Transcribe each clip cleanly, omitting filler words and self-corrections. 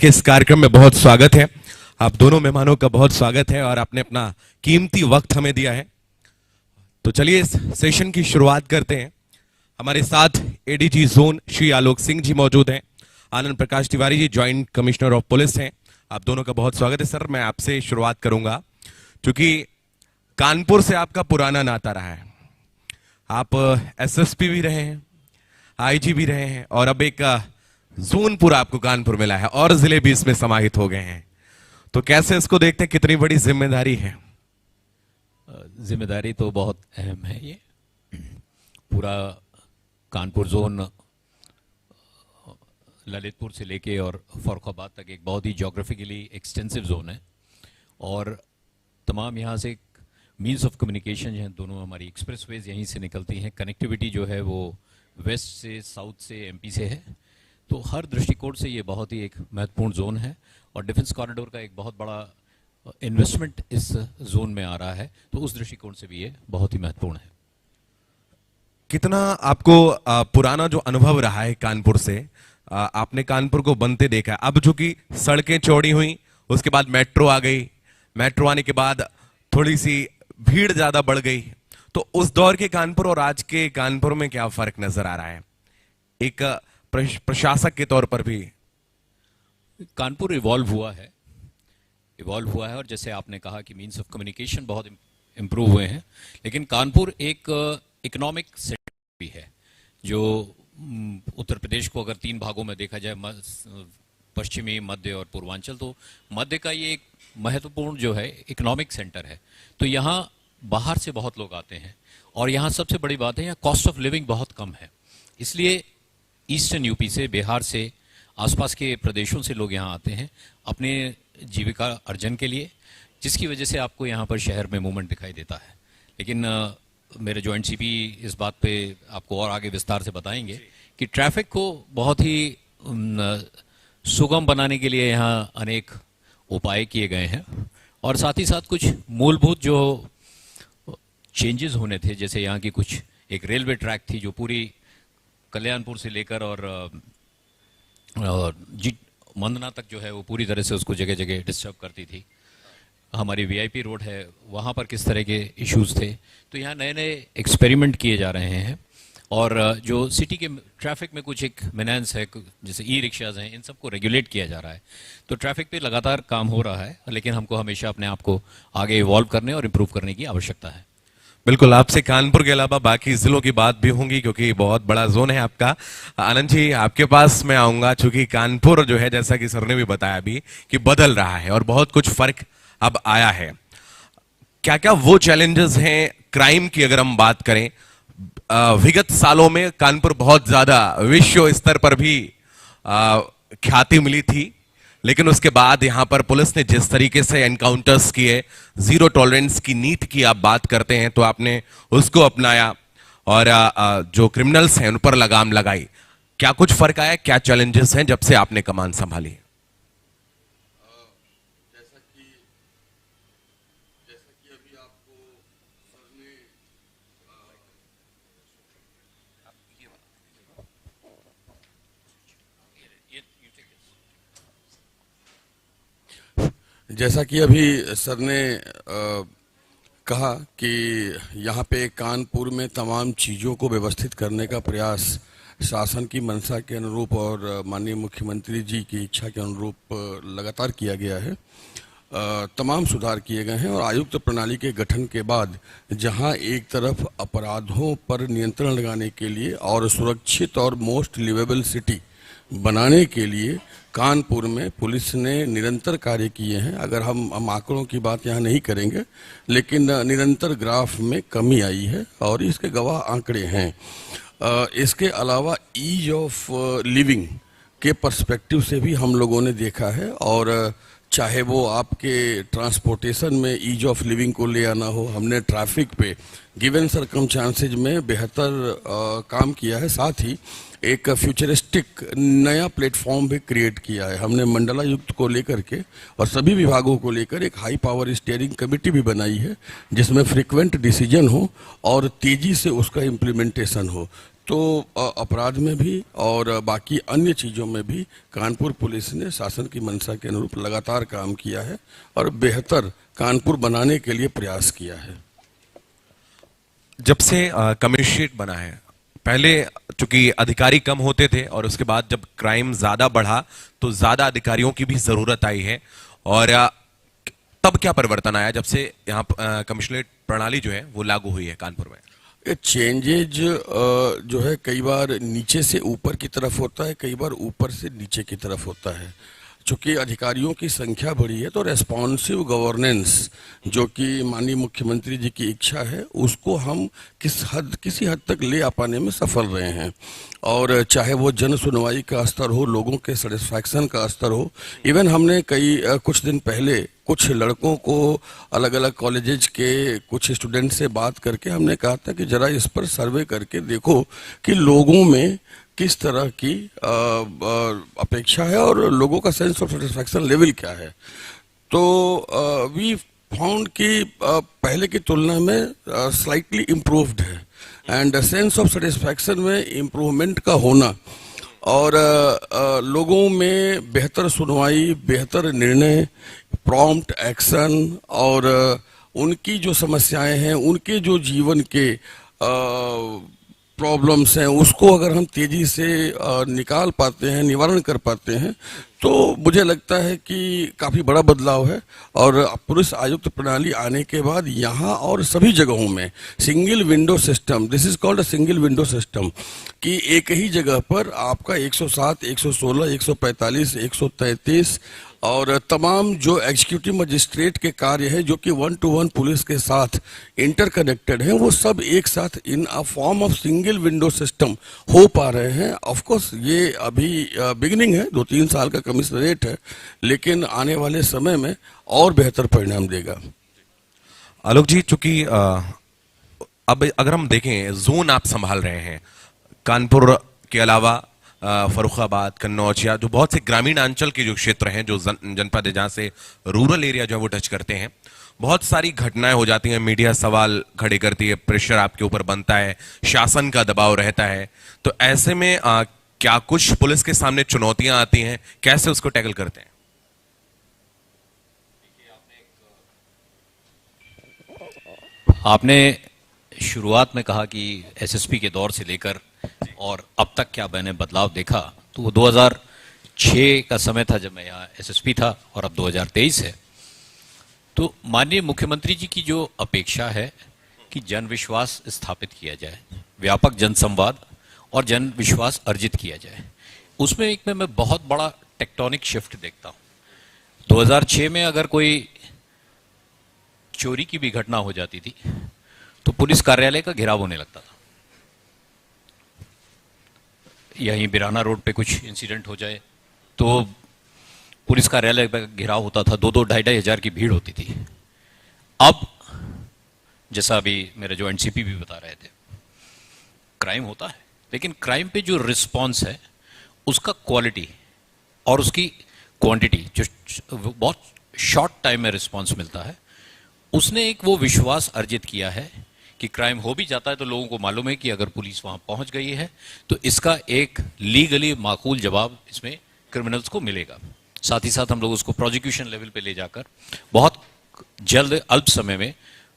के इस कार्यक्रम में बहुत स्वागत है। आप दोनों मेहमानों का बहुत स्वागत है और आपने अपना कीमती वक्त हमें दिया है। तो चलिए इस सेशन की शुरुआत करते हैं। हमारे साथ एडीजी जोन श्री आलोक सिंह जी मौजूद हैं। Anand Prakash Tiwari ji joint commissioner of police हैं। आप दोनों का बहुत स्वागत है। सर, मैं आपसे शुरुआत करूंगा क्योंकि कानपुर से आपका पुराना नाता रहा है। आप एसएसपी भी रहे हैं, आईजी भी रहे हैं और अब एक जोन पूरा आपको कानपुर मिला है और जिले भी इसमें समाहित हो गए हैं। तो कैसे इसको देखते हैं, कितनी बड़ी जिम्मेदारी है? जिम्मेदारी तो बहुत अहम है। ये पूरा कानपुर जोन ललितपुर से लेके और फर्रुखाबाद तक एक बहुत ही ज्योग्राफिकली एक्सटेंसिव जोन है और तमाम यहाँ से मीन्स ऑफ कम्युनिकेशन जो है, दोनों हमारी एक्सप्रेसवेज यहीं से निकलती हैं। कनेक्टिविटी जो है वो वेस्ट से, साउथ से, एमपी से है। तो हर दृष्टिकोण से ये बहुत ही एक महत्वपूर्ण जोन है और डिफेंस कॉरिडोर का एक बहुत बड़ा इन्वेस्टमेंट इस जोन में आ रहा है। तो उस दृष्टिकोण से भी ये बहुत ही महत्वपूर्ण है। कितना आपको पुराना जो अनुभव रहा है कानपुर से, आपने कानपुर को बनते देखा है। अब चूंकि सड़कें चौड़ी हुई, उसके बाद मेट्रो आ गई, मेट्रो आने के बाद थोड़ी सी भीड़ ज्यादा बढ़ गई। तो उस दौर के कानपुर और आज के कानपुर में क्या फर्क नजर आ रहा है? एक प्रशासक के तौर पर भी कानपुर इवॉल्व हुआ है और जैसे आपने कहा कि मीन्स ऑफ कम्युनिकेशन बहुत इम्प्रूव हुए हैं, लेकिन कानपुर एक इकोनॉमिक सेंटर भी है। जो उत्तर प्रदेश को अगर 3 भागों में देखा जाए, पश्चिमी, मध्य और पूर्वांचल, तो मध्य का ये एक महत्वपूर्ण जो है इकोनॉमिक सेंटर है। तो यहाँ बाहर से बहुत लोग आते हैं और यहाँ सबसे बड़ी बात है, यहाँ कॉस्ट ऑफ लिविंग बहुत कम है। इसलिए ईस्टर्न यूपी से, बिहार से, आसपास के प्रदेशों से लोग यहाँ आते हैं अपने जीविका अर्जन के लिए, जिसकी वजह से आपको यहाँ पर शहर में मूवमेंट दिखाई देता है। लेकिन मेरे जॉइंट सीपी इस बात पे आपको और आगे विस्तार से बताएंगे कि ट्रैफिक को बहुत ही सुगम बनाने के लिए यहाँ अनेक उपाय किए गए हैं और साथ ही साथ कुछ मूलभूत जो चेंजेस होने थे, जैसे यहाँ की कुछ एक रेलवे ट्रैक थी जो पूरी कल्याणपुर से लेकर और मंदना तक जो है वो पूरी तरह से उसको जगह जगह डिस्टर्ब करती थी। हमारी वीआईपी रोड है, वहाँ पर किस तरह के इश्यूज थे। तो यहाँ नए नए एक्सपेरिमेंट किए जा रहे हैं और जो सिटी के ट्रैफिक में कुछ एक मेनेंस है, जैसे ई रिक्शाज हैं, इन सबको रेगुलेट किया जा रहा है। तो ट्रैफिक पे लगातार काम हो रहा है, लेकिन हमको हमेशा अपने आप को आगे इवॉल्व करने और इम्प्रूव करने की आवश्यकता है। बिल्कुल, आपसे कानपुर के अलावा बाकी जिलों की बात भी होंगी क्योंकि बहुत बड़ा जोन है आपका। आनंद जी, आपके पास मैं आऊंगा क्योंकि कानपुर जो है, जैसा कि सर ने भी बताया अभी, कि बदल रहा है और बहुत कुछ फर्क अब आया है। क्या क्या वो चैलेंजेस हैं क्राइम की अगर हम बात करें? विगत सालों में कानपुर बहुत ज्यादा विश्व स्तर पर भी ख्याति मिली थी, लेकिन उसके बाद यहां पर पुलिस ने जिस तरीके से एनकाउंटर्स किए, जीरो टॉलरेंस की नीति की आप बात करते हैं, तो आपने उसको अपनाया और जो क्रिमिनल्स हैं उन पर लगाम लगाई। क्या कुछ फर्क आया? क्या चैलेंजेस हैं जब से आपने कमान संभाली? जैसा कि अभी आपको सर ने जैसा कि अभी सर ने कहा कि यहाँ पे कानपुर में तमाम चीज़ों को व्यवस्थित करने का प्रयास शासन की मंशा के अनुरूप और माननीय मुख्यमंत्री जी की इच्छा के अनुरूप लगातार किया गया है। तमाम सुधार किए गए हैं और आयुक्त प्रणाली के गठन के बाद जहां एक तरफ अपराधों पर नियंत्रण लगाने के लिए और सुरक्षित और मोस्ट लिवेबल सिटी बनाने के लिए कानपुर में पुलिस ने निरंतर कार्य किए हैं। अगर हम आंकड़ों की बात यहाँ नहीं करेंगे, लेकिन निरंतर ग्राफ में कमी आई है और इसके गवाह आंकड़े हैं। इसके अलावा ईज ऑफ लिविंग के पर्सपेक्टिव से भी हम लोगों ने देखा है और चाहे वो आपके ट्रांसपोर्टेशन में ईज ऑफ लिविंग को ले आना हो, हमने ट्रैफिक पे गिवन सर्कमस्टांसेज में बेहतर काम किया है। साथ ही एक फ्यूचरिस्टिक नया प्लेटफॉर्म भी क्रिएट किया है। हमने मंडलायुक्त को लेकर के और सभी विभागों को लेकर एक हाई पावर स्टीयरिंग कमेटी भी बनाई है, जिसमें फ्रीक्वेंट डिसीजन हो और तेजी से उसका इम्प्लीमेंटेशन हो। तो अपराध में भी और बाकी अन्य चीज़ों में भी कानपुर पुलिस ने शासन की मंशा के अनुरूप लगातार काम किया है और बेहतर कानपुर बनाने के लिए प्रयास किया है। जब से कमिश्नरेट बना है, पहले चूंकि अधिकारी कम होते थे और उसके बाद जब क्राइम ज्यादा बढ़ा तो ज्यादा अधिकारियों की भी जरूरत आई है, और तब क्या परिवर्तन आया जब से यहाँ कमिश्नरेट प्रणाली जो है वो लागू हुई है कानपुर में? ये चेंजेज जो है कई बार नीचे से ऊपर की तरफ होता है, कई बार ऊपर से नीचे की तरफ होता है। चूंकि अधिकारियों की संख्या बढ़ी है तो रेस्पॉन्सिव गवर्नेंस जो कि माननीय मुख्यमंत्री जी की इच्छा है उसको हम किसी हद तक ले आ पाने में सफल रहे हैं। और चाहे वो जन सुनवाई का स्तर हो, लोगों के सेटिस्फैक्शन का स्तर हो, इवन हमने कुछ दिन पहले कुछ लड़कों को अलग अलग कॉलेजेज के कुछ स्टूडेंट से बात करके हमने कहा था कि जरा इस पर सर्वे करके देखो कि लोगों में किस तरह की अपेक्षा है और लोगों का सेंस ऑफ सेटिस्फैक्शन लेवल क्या है। तो वी फाउंड कि पहले की तुलना में स्लाइटली इम्प्रूव्ड है एंड सेंस ऑफ सेटिस्फैक्शन में इम्प्रूवमेंट का होना और लोगों में बेहतर सुनवाई, बेहतर निर्णय, प्रॉम्प्ट एक्शन और उनकी जो समस्याएं हैं, उनके जो जीवन के प्रॉब्लम्स हैं, उसको अगर हम तेजी से निकाल पाते हैं, निवारण कर पाते हैं, तो मुझे लगता है कि काफ़ी बड़ा बदलाव है। और पुलिस आयुक्त प्रणाली आने के बाद यहाँ और सभी जगहों में single window system, this is called a single window system, कि एक ही जगह पर आपका 107, 116, 145, 133 और तमाम जो एग्जीक्यूटिव मजिस्ट्रेट के कार्य है जो कि 1-to-1 पुलिस के साथ इंटरकनेक्टेड हैं, वो सब एक साथ in a form of single window system हो पा रहे हैं। ऑफ कोर्स ये अभी बिगिनिंग है, 2-3 साल का कमिश्नरेट है, लेकिन आने वाले समय में और बेहतर परिणाम देगा। आलोक जी, चूंकि अब अगर हम देखें जोन आप संभाल रहे हैं, कानपुर के अलावा फर्रुखाबाद, कन्नौज या जो बहुत से ग्रामीण अंचल के जो क्षेत्र हैं, जो जनपद है जहां से रूरल एरिया जो है वो टच करते हैं, बहुत सारी घटनाएं हो जाती हैं, मीडिया सवाल खड़े करती है, प्रेशर आपके ऊपर बनता है, शासन का दबाव रहता है। तो ऐसे में क्या कुछ पुलिस के सामने चुनौतियां आती हैं, कैसे उसको टैकल करते हैं? आपने शुरुआत में कहा कि एसएसपी के दौर से लेकर और अब तक क्या मैंने बदलाव देखा, तो वो 2006 का समय था जब मैं यहाँ एसएसपी था और अब 2023 है। तो माननीय मुख्यमंत्री जी की जो अपेक्षा है कि जन विश्वास स्थापित किया जाए, व्यापक जन संवाद और जन विश्वास अर्जित किया जाए, उसमें एक में मैं बहुत बड़ा टेक्टोनिक शिफ्ट देखता हूँ। 2006 में अगर कोई चोरी की भी घटना हो जाती थी तो पुलिस कार्यालय का घेराव होने लगता था। यहीं बिराना रोड पे कुछ इंसिडेंट हो जाए तो पुलिस कार्यालय पे घेराव होता था, 2-2, 2,500 की भीड़ होती थी। अब जैसा अभी मेरे जो एनसीपी भी बता रहे थे, क्राइम होता है, लेकिन क्राइम पे जो रिस्पॉन्स है उसका क्वालिटी और उसकी क्वांटिटी, जो बहुत शॉर्ट टाइम में रिस्पॉन्स मिलता है, उसने एक वो विश्वास अर्जित किया है कि क्राइम हो भी जाता है तो लोगों को मालूम है कि अगर पुलिस वहां पहुंच गई है तो इसका एक लीगली माकूल जवाब इसमें क्रिमिनल्स को मिलेगा। साथ ही साथ हम लोग उसको प्रोसिक्यूशन लेवल पे ले जाकर बहुत जल्द अल्प समय में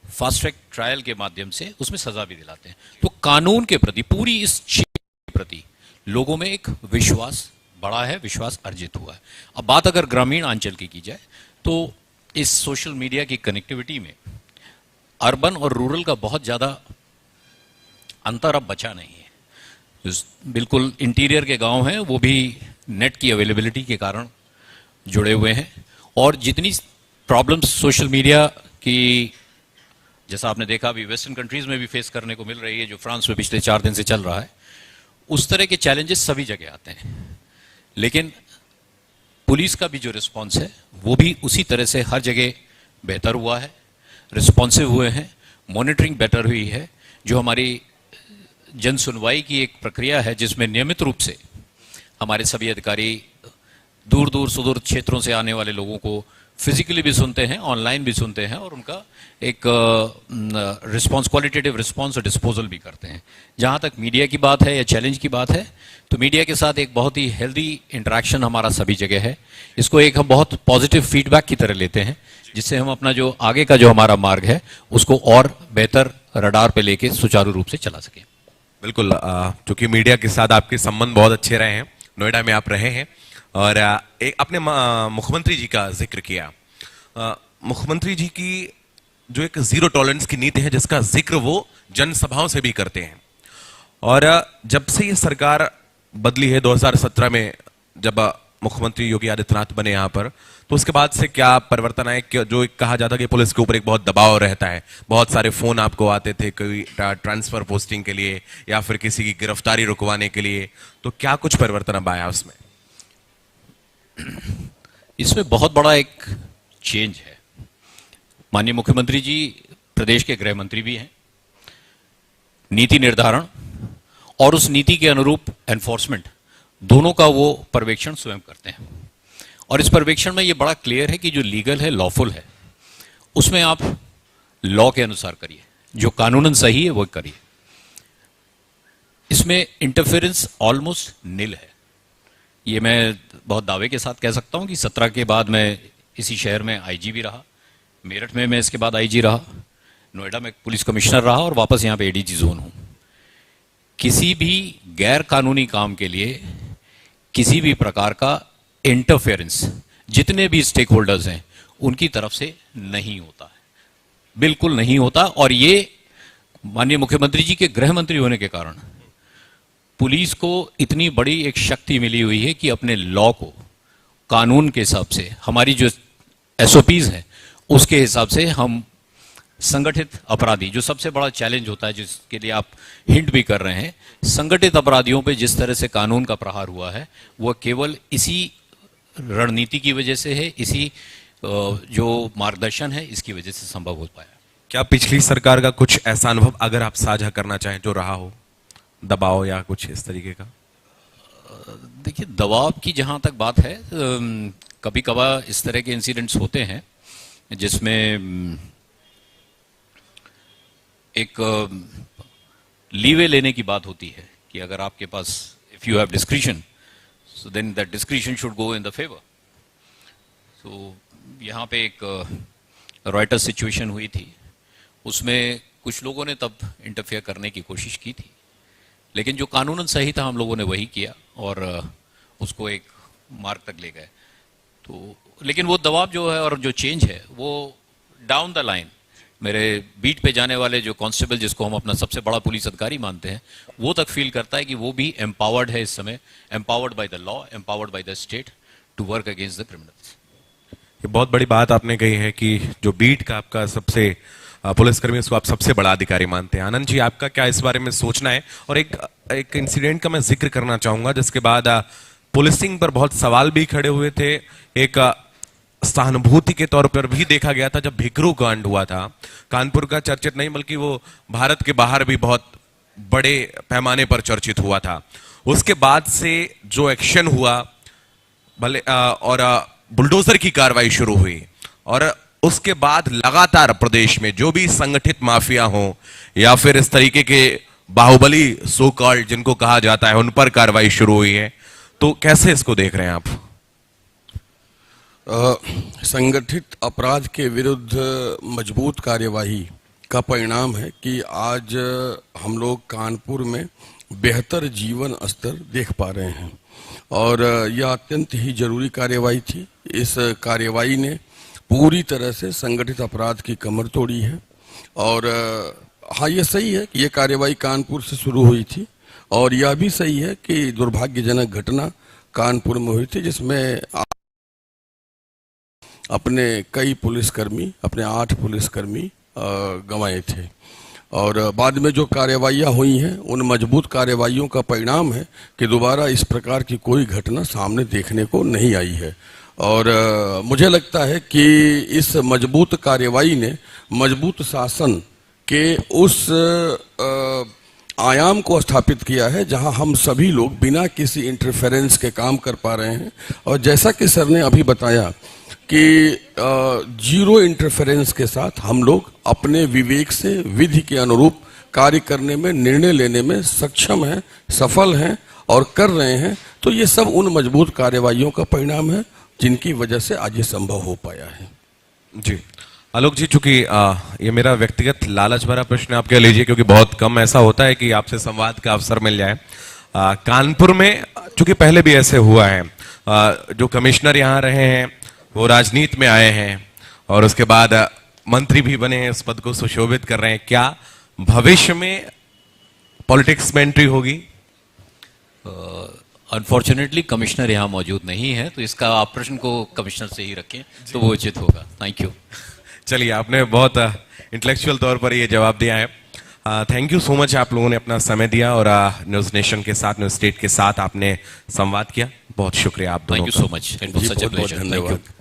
फास्ट ट्रैक ट्रायल के माध्यम से उसमें सजा भी दिलाते हैं। तो कानून के प्रति, पूरी इस चीज के प्रति लोगों में एक विश्वास बढ़ा है, विश्वास अर्जित हुआ है। अब बात अगर ग्रामीण अंचल की जाए तो इस सोशल मीडिया की कनेक्टिविटी में अर्बन और रूरल का बहुत ज़्यादा अंतर अब बचा नहीं है। बिल्कुल इंटीरियर के गांव हैं वो भी नेट की अवेलेबिलिटी के कारण जुड़े हुए हैं, और जितनी प्रॉब्लम्स सोशल मीडिया की, जैसा आपने देखा अभी वेस्टर्न कंट्रीज में भी फेस करने को मिल रही है, जो फ्रांस में पिछले 4 दिन से चल रहा है, उस तरह के चैलेंजेस सभी जगह आते हैं। लेकिन पुलिस का भी जो रिस्पॉन्स है वो भी उसी तरह से हर जगह बेहतर हुआ है, रिस्पॉन्सिव हुए हैं, मॉनिटरिंग बेटर हुई है। जो हमारी जन सुनवाई की एक प्रक्रिया है जिसमें नियमित रूप से हमारे सभी अधिकारी दूर दूर सुदूर क्षेत्रों से आने वाले लोगों को फिजिकली भी सुनते हैं, ऑनलाइन भी सुनते हैं और उनका एक रिस्पॉन्स, क्वालिटेटिव रिस्पॉन्स और डिस्पोजल भी करते हैं। जहां तक मीडिया की बात है या चैलेंज की बात है, तो मीडिया के साथ एक बहुत ही हेल्दी इंटरेक्शन हमारा सभी जगह है। इसको एक हम बहुत पॉजिटिव फीडबैक की तरह लेते हैं, जिससे हम अपना जो आगे का जो हमारा मार्ग है उसको और बेहतर रडार पे लेके सुचारू रूप से चला सकें। बिल्कुल, चूंकि मीडिया के साथ आपके संबंध बहुत अच्छे रहे हैं, नोएडा में आप रहे हैं और एक आपने मुख्यमंत्री जी का जिक्र किया। मुख्यमंत्री जी की जो एक जीरो टॉलरेंस की नीति है, जिसका जिक्र वो जनसभाओं से भी करते हैं, और जब से ये सरकार बदली है 2017 में, जब मुख्यमंत्री योगी आदित्यनाथ बने यहाँ पर, तो उसके बाद से क्या परिवर्तन आए? जो एक कहा जाता है कि पुलिस के ऊपर एक बहुत दबाव रहता है, बहुत सारे फोन आपको आते थे, कोई ट्रांसफर पोस्टिंग के लिए या फिर किसी की गिरफ्तारी रुकवाने के लिए, तो क्या कुछ परिवर्तन अब आया उसमें? इसमें बहुत बड़ा एक चेंज है। माननीय मुख्यमंत्री जी प्रदेश के गृह मंत्री भी हैं। नीति निर्धारण और उस नीति के अनुरूप एनफोर्समेंट दोनों का वो पर्यवेक्षण स्वयं करते हैं। और इस पर्यवेक्षण में ये बड़ा क्लियर है कि जो लीगल है, लॉफुल है, उसमें आप लॉ के अनुसार करिए, जो कानूनन सही है वो करिए। इसमें इंटरफेरेंस ऑलमोस्ट निल है। ये मैं बहुत दावे के साथ कह सकता हूं कि 17 के बाद मैं इसी शहर में आईजी भी रहा, मेरठ में मैं इसके बाद आईजी रहा, नोएडा में पुलिस कमिश्नर रहा और वापस यहां पे एडीजी जोन हूं। किसी भी गैर कानूनी काम के लिए किसी भी प्रकार का इंटरफेरेंस जितने भी स्टेक होल्डर्स हैं उनकी तरफ से नहीं होता है, बिल्कुल नहीं होता। और ये माननीय मुख्यमंत्री जी के गृह मंत्री होने के कारण पुलिस को इतनी बड़ी एक शक्ति मिली हुई है कि अपने लॉ को कानून के हिसाब से, हमारी जो एसओपीज है उसके हिसाब से हम संगठित अपराधी, जो सबसे बड़ा चैलेंज होता है जिसके लिए आप हिंट भी कर रहे हैं, संगठित अपराधियों पे जिस तरह से कानून का प्रहार हुआ है वह केवल इसी रणनीति की वजह से है, इसी जो मार्गदर्शन है इसकी वजह से संभव हो पाया। क्या पिछली सरकार का कुछ ऐसा अनुभव अगर आप साझा करना चाहें जो रहा हो, दबाव या कुछ इस तरीके का? देखिए, दबाव की जहां तक बात है, कभी कभार इस तरह के इंसिडेंट्स होते हैं जिसमें एक लीवे लेने की बात होती है कि अगर आपके पास, if you have discretion, so then that discretion should go in the favour. तो यहाँ पे एक रॉयटर्स सिचुएशन हुई थी, उसमें कुछ लोगों ने तब इंटरफेयर करने की कोशिश की थी, लेकिन जो कानूनन सही था हम लोगों ने वही किया और उसको एक मार्ग तक ले गए। तो लेकिन वो दबाव जो है और जो चेंज है वो डाउन द लाइन मेरे बीट पे जाने वाले जो कांस्टेबल, जिसको हम अपना सबसे बड़ा पुलिस अधिकारी मानते हैं, वो तक फील करता है कि वो भी एम्पावर्ड है इस समय, empowered by the law, empowered by the state to work against the criminals. ये बहुत बड़ी बात आपने कही है कि जो बीट का आपका सबसे पुलिसकर्मी, उसको आप सबसे बड़ा अधिकारी मानते हैं। आनंद जी, आपका क्या इस बारे में सोचना है? और एक इंसिडेंट का मैं जिक्र करना चाहूंगा जिसके बाद पुलिसिंग पर बहुत सवाल भी खड़े हुए थे। एक सहानुभूति के तौर पर भी देखा गया था जब भिकरू कांड हुआ था। कानपुर का चर्चित नहीं बल्कि वो भारत के बाहर भी बहुत बड़े पैमाने पर चर्चित हुआ था। उसके बाद से जो एक्शन हुआ, भले और बुलडोजर की कार्रवाई शुरू हुई, और उसके बाद लगातार प्रदेश में जो भी संगठित माफिया हो या फिर इस तरीके के बाहुबली सो कॉल्ड जिनको कहा जाता है, उन पर कार्रवाई शुरू हुई है। तो कैसे इसको देख रहे हैं आप? संगठित अपराध के विरुद्ध मजबूत कार्यवाही का परिणाम है कि आज हम लोग कानपुर में बेहतर जीवन स्तर देख पा रहे हैं और यह अत्यंत ही जरूरी कार्यवाही थी। इस कार्यवाही ने पूरी तरह से संगठित अपराध की कमर तोड़ी है। और हाँ, ये सही है कि यह कार्यवाही कानपुर से शुरू हुई थी और यह भी सही है कि दुर्भाग्यजनक घटना कानपुर में हुई थी जिसमें अपने कई पुलिसकर्मी, अपने 8 पुलिसकर्मी गंवाए थे। और बाद में जो कार्यवाहियाँ हुई हैं उन मजबूत कार्यवाहियों का परिणाम है कि दोबारा इस प्रकार की कोई घटना सामने देखने को नहीं आई है। और मुझे लगता है कि इस मजबूत कार्यवाही ने मजबूत शासन के उस आयाम को स्थापित किया है जहां हम सभी लोग बिना किसी इंटरफेरेंस के काम कर पा रहे हैं। और जैसा कि सर ने अभी बताया कि जीरो इंटरफेरेंस के साथ हम लोग अपने विवेक से विधि के अनुरूप कार्य करने में, निर्णय लेने में सक्षम हैं, सफल हैं और कर रहे हैं। तो ये सब उन मजबूत कार्यवाहियों का परिणाम है जिनकी वजह से आज ये संभव हो पाया है। जी आलोक जी, चूंकि ये मेरा व्यक्तिगत लालच भरा प्रश्न आप कह लीजिए, क्योंकि बहुत कम ऐसा होता है कि आपसे संवाद का अवसर मिल जाए। कानपुर में चूंकि पहले भी ऐसे हुआ है, जो कमिश्नर यहाँ रहे हैं वो राजनीति में आए हैं और उसके बाद मंत्री भी बने हैं, उस पद को सुशोभित कर रहे हैं। क्या भविष्य में पॉलिटिक्स में एंट्री होगी? अनफॉर्चुनेटली कमिश्नर यहाँ मौजूद नहीं है, तो इसका आप प्रश्न को कमिश्नर से ही रखें तो वो उचित होगा। Thank you. चलिए, आपने बहुत इंटेलेक्चुअल तौर पर ये जवाब दिया है। थैंक यू सो मच, आप लोगों ने अपना समय दिया और न्यूज नेशन के साथ, न्यूज स्टेट के साथ आपने संवाद किया। बहुत शुक्रिया आप दोनों थैंक का। You so much, it was such a बहुत बहुत प्लेजर। Thank you. धन्यवाद।